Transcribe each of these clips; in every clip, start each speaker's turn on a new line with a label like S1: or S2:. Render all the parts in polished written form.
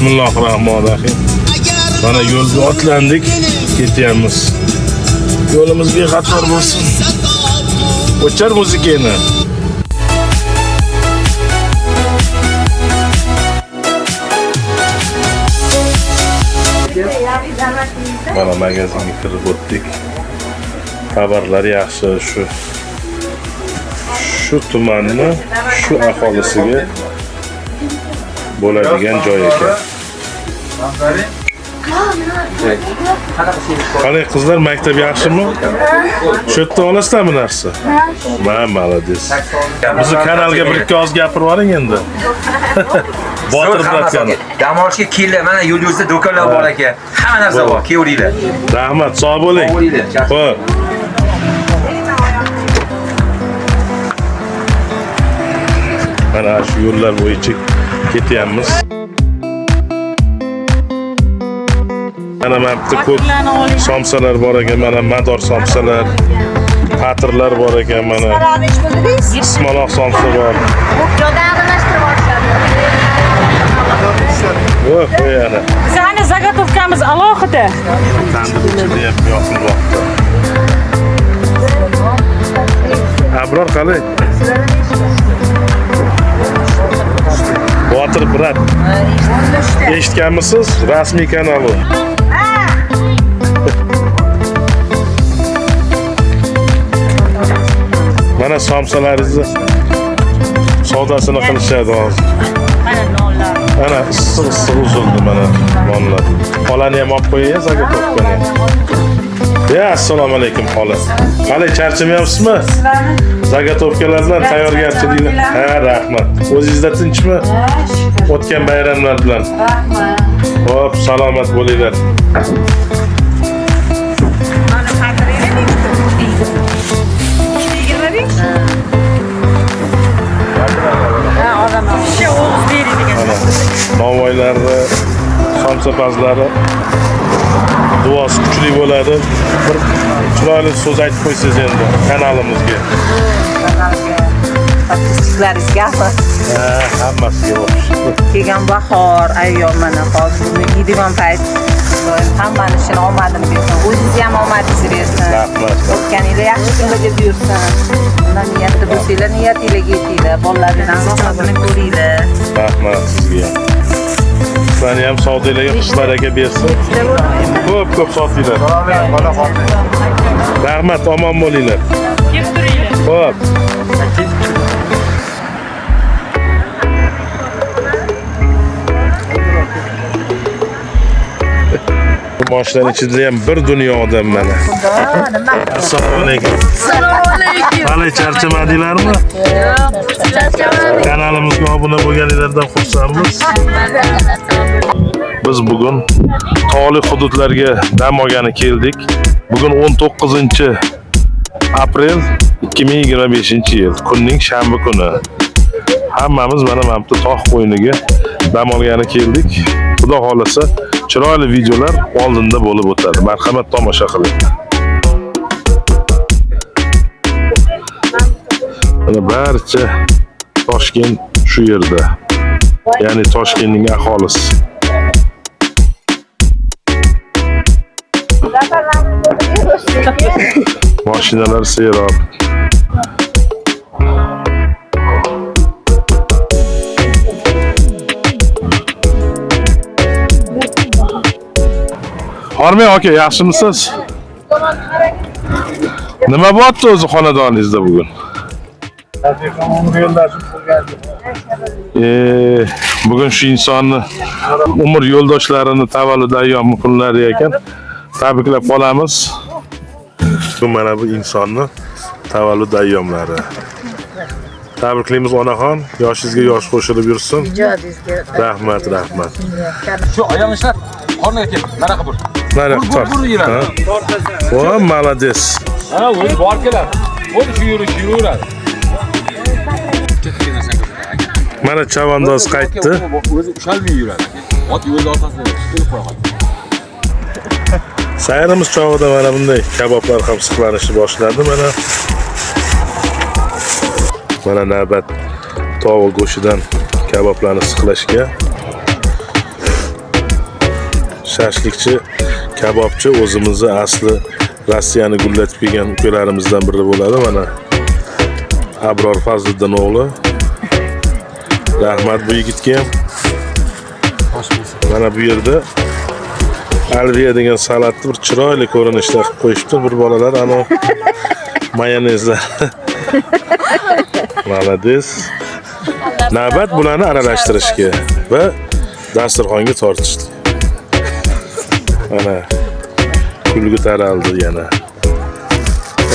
S1: Bismillahirrahmanirrahim. Mana yo'lga otlandik, ketyapmiz. Yo'limiz bexatar bo'lsin. O'char muzikani. Mana magazinga kirib o'tdik. Xabarlar yaxshi, shu tumanni shu aholisiga bo'ladigan joy ekan. Qanday qizlar, maktab yaxshimi? Shu yerda olasizlarmi narsa? Men malades. Bizni kanalga bir ikki oz gapirib oling endi. Botir bilan
S2: dam olishga keldi. Mana yo'lda do'konlar bor ekan. Hamma narsa bor. Kelavringlar.
S1: Rahmat, sog' bo'ling. Xo'p. Mana shu yo'llar bo'yicha ketyapmiz. Mana bitta ko'p somsalar bor ekan, mana mador somsalar, patirlar bor ekan, mana ismaloq somsa bor. Voh, yana.
S3: Biz ana zagotovkamiz alohida.
S1: Tandir ichida ham yoqimliroqda. Abror qalay? Botir brat. Eshitganmisiz? Rasmiy kanali. Mana somsalaringizni savdosini qilishadi hozir.
S3: Mana nonlar.
S1: Ana issiq uzildi mana nonlar. Xolani ham olib qo'yay, zagotovkani. Ya, assalomu alaykum xola. Qalay, charchamayapsizmi? Zagotovkalar bilan tayyorgarchiliklar. Ha, rahmat. O'zingizda tinchmi? O'tgan bayramlar bilan.
S3: Rahmat.
S1: Xo'p, salomat bo'linglar.
S3: Mana xatiringiz deydi. 25? Ha, olaman. Shu o'g'iz beradigan.
S1: Novvoylarni, somsapazlari duosi kuchli bo'ladi. Bir chiroyli so'z aytib qo'ysangiz endi kanalimizga.
S4: Sizlaringizga
S1: Hammasiga bor.
S4: kelgan bahor, ayyom mana hozir yeydigan payt hammani ishini omadini bersin. O'zingiz ham omadingizni bersin.
S1: Rahmat.
S4: O'tganinglar yaxshi kunlarga buyursin. Bundan niyatda bo'lsanglar, niyatinglarga yetinglar. Bolalardan rohatini ko'ringlar.
S1: Rahmat sizga. Sizlarni ham savdolarga baraka bersin. Ko'p sotinglar. Rahmat, omon bo'linglar.
S3: Kelib turinglar.
S1: Xo'p. Bu mashinaning ichida ham bir dunyo odam mana. Assalomu alaykum.
S3: Assalomu alaykum.
S1: Qalay, charchamadinglarmi? Kanalimizga obuna bo'lganinglardan xursandmiz. Biz bugun tog'li hududlarga dam olgani keldik. Bugun 19-aprel 2025-yil, kunning shanba kuni. Hammamiz mana bu tog' qo'yniga dam olgani keldik. Xudo xolasa chiroyli videolar oldinda bo'lib o'tadi. Marhamat, tomosha qiling. Mana barcha Toshkent shu yerda. Ya'ni Toshkentning aholisi. Mashinalar serob. Hormay aka, yaxshimisiz? Nima bo'pti o'zi xonadoningizda bugun? Bugun shu insonni umr yo'ldoshlarini tavallud ayyomi kunlari ekan. Tabriklab qolamiz. Bu mana bu insonni tavallud ayyomlari. Tabriklaymiz onaxon, yoshingizga yosh qo'shilib yursin. Rahmat.
S2: Shu ayollar qorniga kelib, nariga bur.
S1: Nariga tort. Voy, malades.
S2: Ha, o'zi bor kelar. O'zi shu yuraveradi.
S1: Mana chavandoz qaytdi.
S2: O'zi ushalmay yuradi. Ot yo'lda orqasida chiqib qo'yadi.
S1: Sayrimiz chog'ida mana bunday kaboblar ham siqlanishni boshladi mana. Mana navbat tovuq go'shtidan kaboblarni siqlashga. shashlikchi, kabobchi o'zimizni asli Rossiyani gullatib kelgan ukalarimizdan biri bo'ladi. Mana Abror Fazliddin o'g'li. Rahmat bu yigitga ham. Mana bu yerda Alviya degan salatni bir chiroyli ko'rinishda qilib qo'yishibdi. Bir bolalar ana mayonezlar. Malades. Navbat bularni aralashtirishga va dasturxonga tortishdi. Mana kulgi taraldi yana.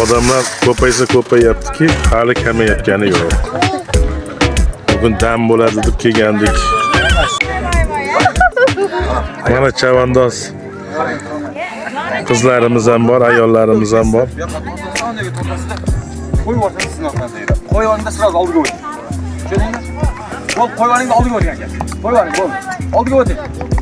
S1: Odamlar ko'paysa ko'payaptiki, hali kamayotgani yo'q. Bugun dam bo'ladi deb kelgandik. Mana chavandoz qizlarimiz ham bor, ayollarimiz ham bor.
S2: Qo'yonda sirasi oldiga o'ting. Tushundingmi? Bo'l, qo'yoningni oldiga o'ting aka. Qo'yoning, bo'l. Oldiga o'ting.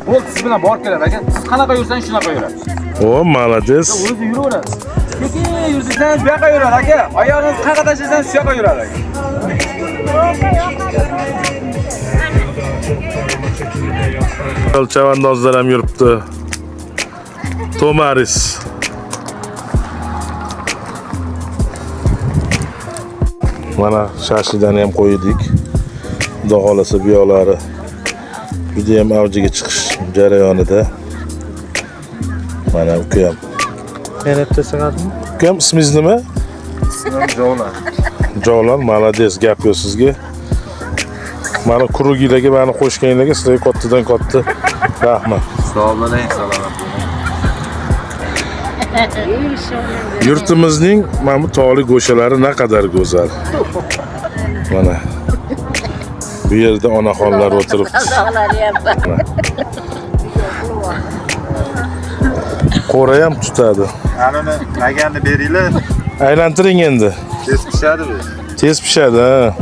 S2: Bo'l, siz bilan borib keladi aka. Siz qanaqa yursangiz shunaqa yurasiz.
S1: O, malades.
S2: O'zi yuraverasiz. Lekin yursangiz bu yoqqa yuradi aka. Oyog'ingizni qayerga tashlasangiz shu yoqqa yuradi aka.
S1: Chavandozlar ham yuribdi. Tomaris. Mana shashlidan ham qo'ydik. Xudo xolasa bu yoqlari juda ham avjiga chiqish jarayonida. Mana ukam.
S5: Mehnatda sig'adimi?
S1: Ukam ismingiz nima?
S2: Jovlan.
S1: Jovlan, malades, gap yo'q sizga. Mana kurugilarga meni qo'shganlarga sizlarga kattadan katta rahmat.
S2: Salomat salomat.
S1: Yurtimizning mana bu tog'li go'shalari naqadar go'zal. Mana bu yerda onaxonlar o'tiribdi. Qo'ra ham tutadi.
S6: Anini laganni beringlar.
S1: Aylantiring endi.
S6: Tez pishadi bu.
S1: Tez pishadi, ha.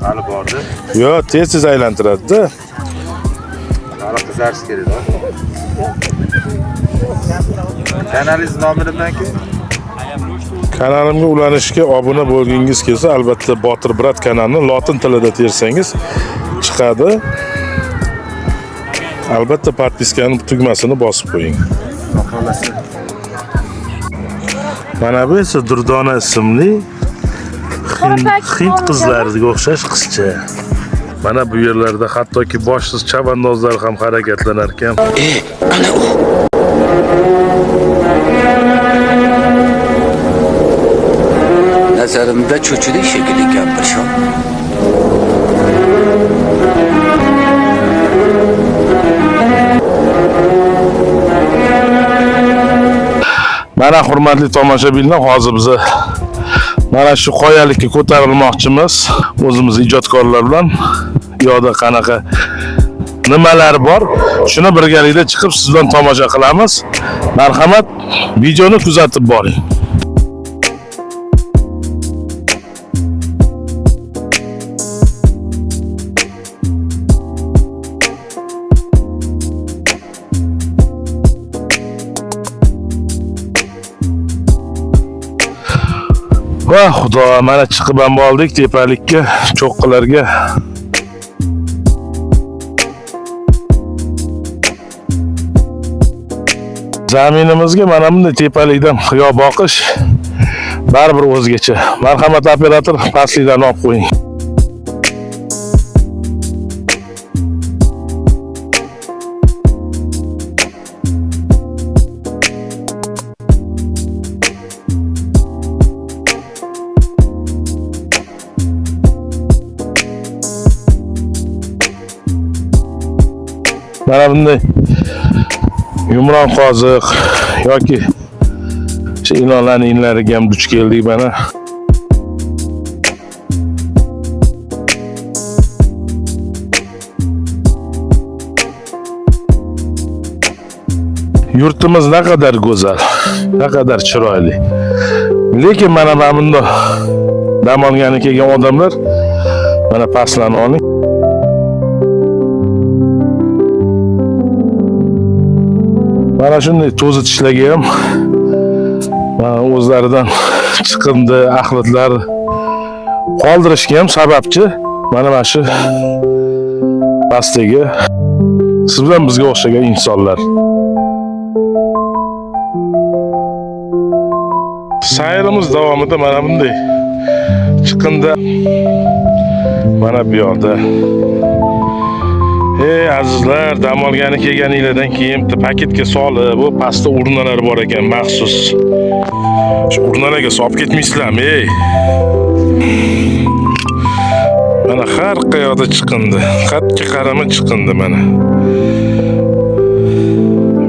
S6: Hali bordi.
S1: Yo'q, tez aylantiradi-da.
S6: Hali qizarish kerak-da. Kanalingiz nomi nimaga?
S1: Kanalimga ulanishga obuna bo'lgingiz kelsa, albatta Botir Brat kanalini lotin tilida tersangiz chiqadi. Albatta podpiskani tugmasini bosib qo'ying. Mana bu esa Durdona ismli Hind qizlariga o'xshash qizcha. Mana bu yerlarda hattoki boshsiz chavandozlar ham harakatlanar ekan.
S7: Ana u. Nazarimda cho'chidek shekilli gapirishim.
S1: Mana hurmatli tomoshabinlar, hozir biz mana shu qoyalikka ko'tarilmoqchimiz. O'zimiz ijodkorlar bilan yo'da qanaqa nimalar bor, shuni birgalikda chiqib siz bilan tomosha qilamiz. Marhamat, videoni kuzatib boring. Va xudo, mana chiqib ham oldik tepalikka, cho'qqilarga. Zaminimizga mana bunday tepalikdan qiyo boqish baribir o'zgacha. Marhamat operator, pastlikdan olib qo'ying. Mana bunday yumron qoziq yoki shu ilonlarning inlariga ham duch keldik mana. Yurtimiz naqadar go'zal, naqadar chiroyli. Lekin mana bunda dam olgani kelgan odamlar mana pastlarni oling. Mana shunday to'zitishlarga ham o'zlaridan chiqindi, axlatlar qoldirishga ham sababchi mana shu pastdagi siz bilan bizga o'xshagan insonlar. sayrimiz davomida mana bunday chiqindi. Mana bu yoqda. Ey azizlar, dam olgani kelganinglardan keyin bitta paketga solib, bu pastda urnalar bor ekan maxsus. Shu urnalarga solib ketmaysizlarmi, ey? Mana har qayoqda chiqindi. Qatga qarama chiqindi mana.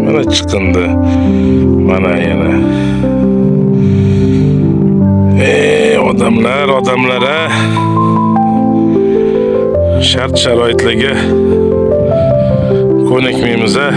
S1: Mana chiqindi. Mana yana. Ey odamlar ha. Shart sharoitlarga ko'nikmaymiz ha.